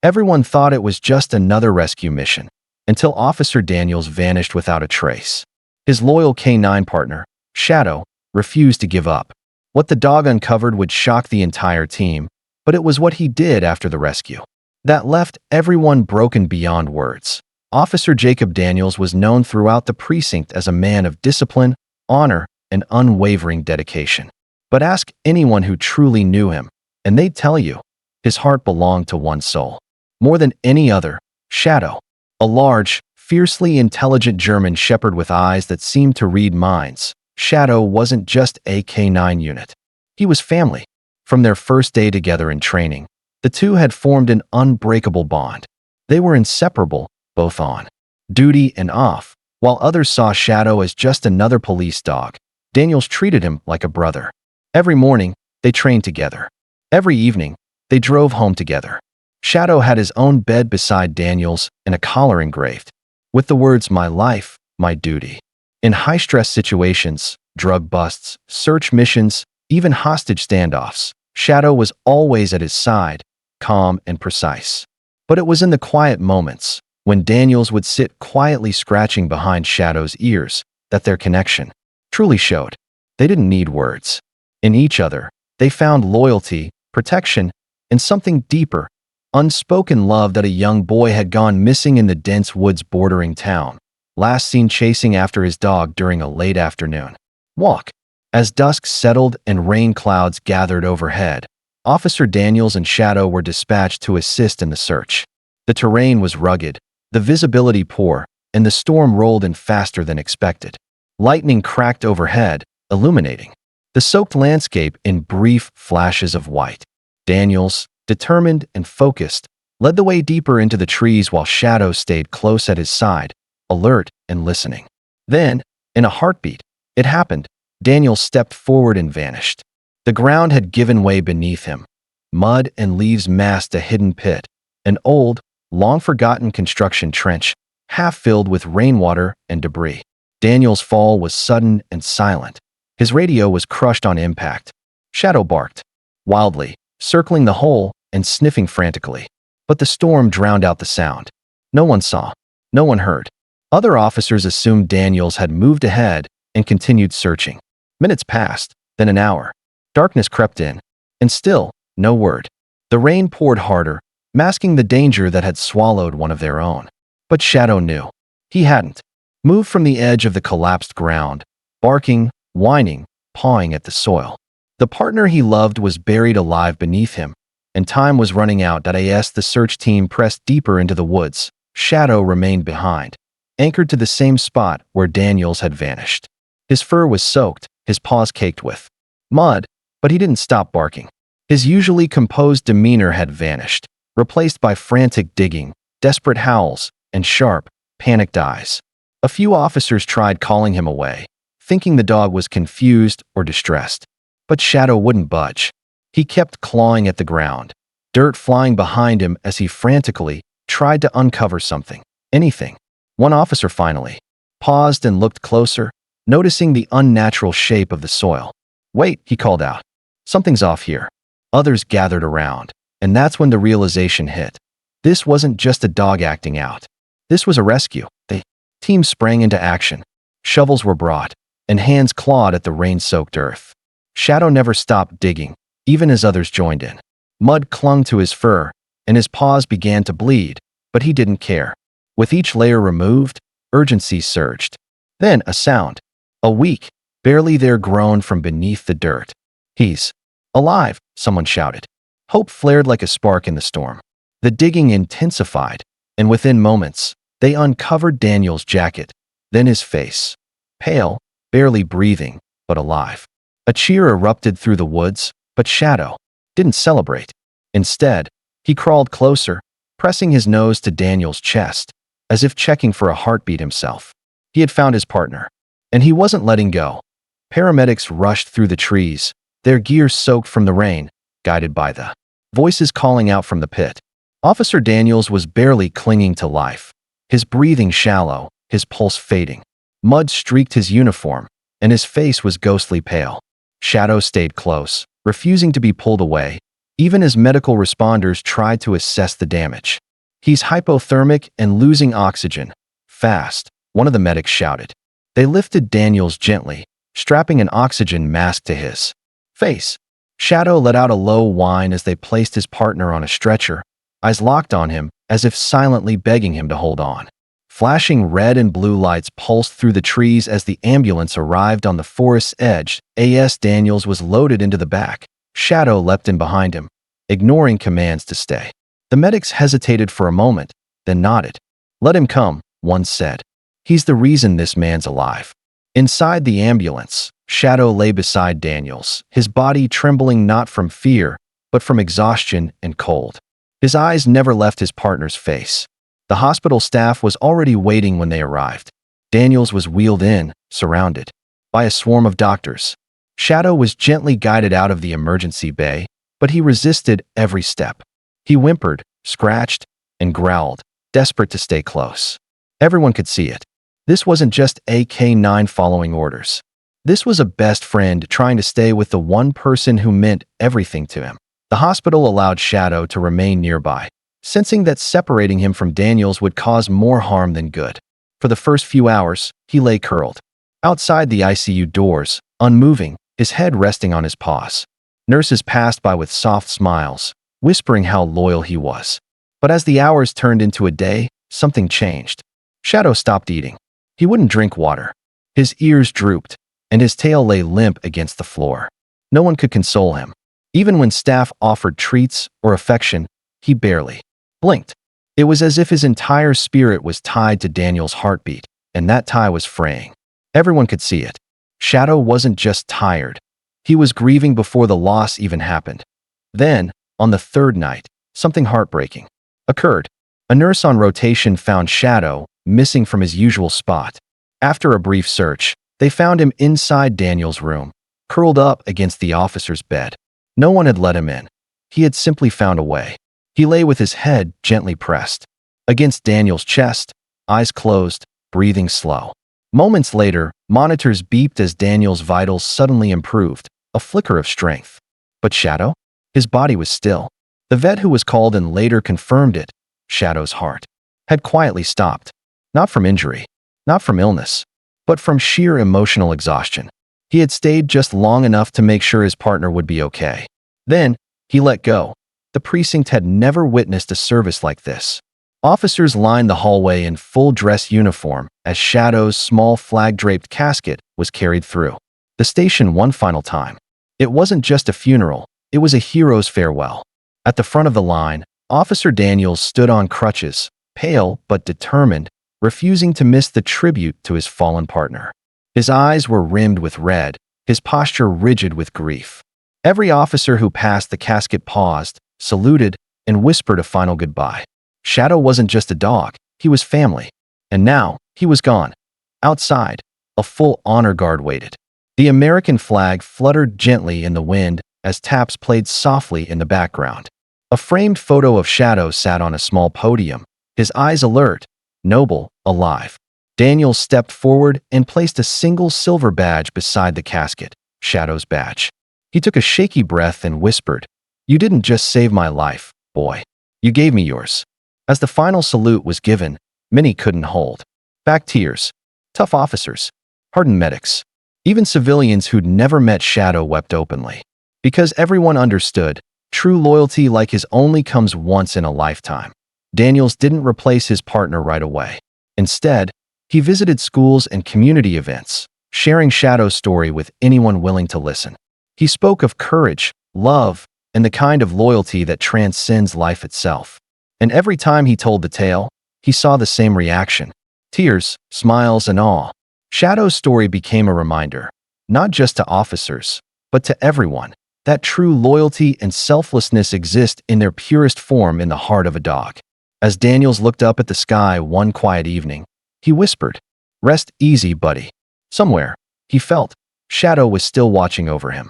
Everyone thought it was just another rescue mission, until Officer Daniels vanished without a trace. His loyal K9 partner, Shadow, refused to give up. What the dog uncovered would shock the entire team, but it was what he did after the rescue that left everyone broken beyond words. Officer Jacob Daniels was known throughout the precinct as a man of discipline, honor, and unwavering dedication. But ask anyone who truly knew him, and they'd tell you, his heart belonged to one soul. More than any other, Shadow. A large, fiercely intelligent German shepherd with eyes that seemed to read minds. Shadow wasn't just a K9 unit. He was family. From their first day together in training, the two had formed an unbreakable bond. They were inseparable, both on duty and off. While others saw Shadow as just another police dog, Daniels treated him like a brother. Every morning, they trained together. Every evening, they drove home together. Shadow had his own bed beside Daniels and a collar engraved with the words, "My life, my duty." In high-stress situations, drug busts, search missions, even hostage standoffs, Shadow was always at his side, calm and precise. But it was in the quiet moments, when Daniels would sit quietly scratching behind Shadow's ears, that their connection truly showed. They didn't need words. In each other, they found loyalty, protection, and something deeper, unspoken love. That a young boy had gone missing in the dense woods bordering town, last seen chasing after his dog during a late afternoon walk. As dusk settled and rain clouds gathered overhead, Officer Daniels and Shadow were dispatched to assist in the search. The terrain was rugged, the visibility poor, and the storm rolled in faster than expected. Lightning cracked overhead, illuminating the soaked landscape in brief flashes of white. Daniels, determined and focused, led the way deeper into the trees while Shadow stayed close at his side, alert and listening. Then, in a heartbeat, it happened. Daniels stepped forward and vanished. The ground had given way beneath him. Mud and leaves masked a hidden pit, an old, long-forgotten construction trench, half filled with rainwater and debris. Daniels' fall was sudden and silent. His radio was crushed on impact. Shadow barked wildly, circling the hole and sniffing frantically. But the storm drowned out the sound. No one saw. No one heard. Other officers assumed Daniels had moved ahead and continued searching. Minutes passed, then an hour. Darkness crept in, and still, no word. The rain poured harder, masking the danger that had swallowed one of their own. But Shadow knew. He hadn't moved from the edge of the collapsed ground, barking, whining, pawing at the soil. The partner he loved was buried alive beneath him, and time was running out. As the search team pressed deeper into the woods, Shadow remained behind, anchored to the same spot where Daniels had vanished. His fur was soaked, his paws caked with mud, but he didn't stop barking. His usually composed demeanor had vanished, replaced by frantic digging, desperate howls, and sharp, panicked eyes. A few officers tried calling him away, thinking the dog was confused or distressed. But Shadow wouldn't budge. He kept clawing at the ground, dirt flying behind him as he frantically tried to uncover something, anything. One officer finally paused and looked closer, noticing the unnatural shape of the soil. "Wait," he called out. "Something's off here." Others gathered around, and that's when the realization hit. This wasn't just a dog acting out. This was a rescue. The team sprang into action. Shovels were brought, and hands clawed at the rain-soaked earth. Shadow never stopped digging, even as others joined in. Mud clung to his fur, and his paws began to bleed, but he didn't care. With each layer removed, urgency surged. Then a sound. A weak, barely there groan from beneath the dirt. "He's alive," someone shouted. Hope flared like a spark in the storm. The digging intensified, and within moments, they uncovered Daniel's jacket, then his face. Pale, barely breathing, but alive. A cheer erupted through the woods, but Shadow didn't celebrate. Instead, he crawled closer, pressing his nose to Daniel's chest, as if checking for a heartbeat himself. He had found his partner, and he wasn't letting go. Paramedics rushed through the trees, their gear soaked from the rain, guided by the voices calling out from the pit. Officer Daniels was barely clinging to life, his breathing shallow, his pulse fading. Mud streaked his uniform, and his face was ghostly pale. Shadow stayed close, refusing to be pulled away, even as medical responders tried to assess the damage. "He's hypothermic and losing oxygen. Fast," one of the medics shouted. They lifted Daniels gently, strapping an oxygen mask to his face. Shadow let out a low whine as they placed his partner on a stretcher, eyes locked on him as if silently begging him to hold on. Flashing red and blue lights pulsed through the trees as the ambulance arrived on the forest's edge. A.S. Daniels was loaded into the back. Shadow leapt in behind him, ignoring commands to stay. The medics hesitated for a moment, then nodded. "Let him come," one said. "He's the reason this man's alive." Inside the ambulance, Shadow lay beside Daniels, his body trembling not from fear, but from exhaustion and cold. His eyes never left his partner's face. The hospital staff was already waiting when they arrived. Daniels was wheeled in, surrounded by a swarm of doctors. Shadow was gently guided out of the emergency bay, but he resisted every step. He whimpered, scratched, and growled, desperate to stay close. Everyone could see it. This wasn't just a K9 following orders. This was a best friend trying to stay with the one person who meant everything to him. The hospital allowed Shadow to remain nearby, sensing that separating him from Daniels would cause more harm than good. For the first few hours, he lay curled outside the ICU doors, unmoving, his head resting on his paws. Nurses passed by with soft smiles, whispering how loyal he was. But as the hours turned into a day, something changed. Shadow stopped eating. He wouldn't drink water. His ears drooped, and his tail lay limp against the floor. No one could console him. Even when staff offered treats or affection, he barely blinked. It was as if his entire spirit was tied to Daniel's heartbeat, and that tie was fraying. Everyone could see it. Shadow wasn't just tired. He was grieving before the loss even happened. Then, on the third night, something heartbreaking occurred. A nurse on rotation found Shadow missing from his usual spot. After a brief search, they found him inside Daniel's room, curled up against the officer's bed. No one had let him in. He had simply found a way. He lay with his head gently pressed against Daniel's chest, eyes closed, breathing slow. Moments later, monitors beeped as Daniel's vitals suddenly improved, a flicker of strength. But Shadow? His body was still. The vet who was called in later confirmed it. Shadow's heart had quietly stopped. Not from injury, not from illness, but from sheer emotional exhaustion. He had stayed just long enough to make sure his partner would be okay. Then, he let go. The precinct had never witnessed a service like this. Officers lined the hallway in full dress uniform as Shadow's small flag-draped casket was carried through the station one final time. It wasn't just a funeral, it was a hero's farewell. At the front of the line, Officer Daniels stood on crutches, pale but determined, refusing to miss the tribute to his fallen partner. His eyes were rimmed with red, his posture rigid with grief. Every officer who passed the casket paused, saluted, and whispered a final goodbye. Shadow wasn't just a dog, he was family. And now, he was gone. Outside, a full honor guard waited. The American flag fluttered gently in the wind as taps played softly in the background. A framed photo of Shadow sat on a small podium, his eyes alert, noble, alive. Daniel stepped forward and placed a single silver badge beside the casket, Shadow's badge. He took a shaky breath and whispered, "You didn't just save my life, boy. You gave me yours." As the final salute was given, many couldn't hold back tears. Tough officers, hardened medics, even civilians who'd never met Shadow wept openly. Because everyone understood, true loyalty like his only comes once in a lifetime. Daniels didn't replace his partner right away. Instead, he visited schools and community events, sharing Shadow's story with anyone willing to listen. He spoke of courage, love, and the kind of loyalty that transcends life itself. And every time he told the tale, he saw the same reaction: tears, smiles, and awe. Shadow's story became a reminder, not just to officers, but to everyone, that true loyalty and selflessness exist in their purest form in the heart of a dog. As Daniels looked up at the sky one quiet evening, he whispered, "Rest easy, buddy." Somewhere, he felt, Shadow was still watching over him.